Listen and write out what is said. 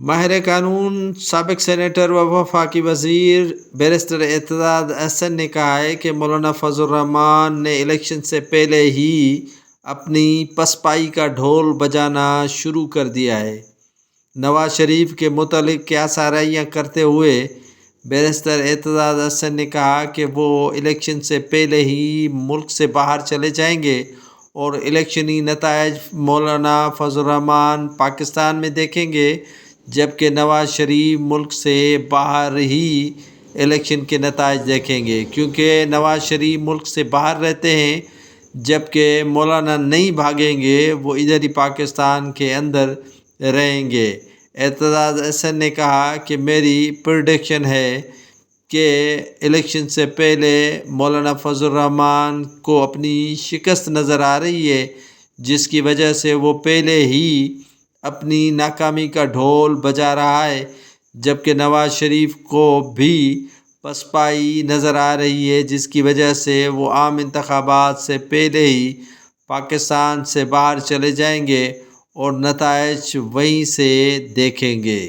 ماہر قانون سابق سینیٹر و وفاقی وزیر بیرسٹر اعتزاز احسن نے کہا ہے کہ مولانا فضل الرحمان نے الیکشن سے پہلے ہی اپنی پسپائی کا ڈھول بجانا شروع کر دیا ہے۔ نواز شریف کے متعلق قیاس آرائیاں کرتے ہوئے بیرسٹر اعتزاز احسن نے کہا کہ وہ الیکشن سے پہلے ہی ملک سے باہر چلے جائیں گے اور الیکشنی نتائج مولانا فضل الرحمان پاکستان میں دیکھیں گے، جبکہ نواز شریف ملک سے باہر ہی الیکشن کے نتائج دیکھیں گے، کیونکہ نواز شریف ملک سے باہر رہتے ہیں جبکہ مولانا نہیں بھاگیں گے، وہ ادھر ہی پاکستان کے اندر رہیں گے۔ اعتزاز احسن نے کہا کہ میری پریڈکشن ہے کہ الیکشن سے پہلے مولانا فضل الرحمان کو اپنی شکست نظر آ رہی ہے، جس کی وجہ سے وہ پہلے ہی اپنی ناکامی کا ڈھول بجا رہا ہے، جبکہ نواز شریف کو بھی پسپائی نظر آ رہی ہے، جس کی وجہ سے وہ عام انتخابات سے پہلے ہی پاکستان سے باہر چلے جائیں گے اور نتائج وہیں سے دیکھیں گے۔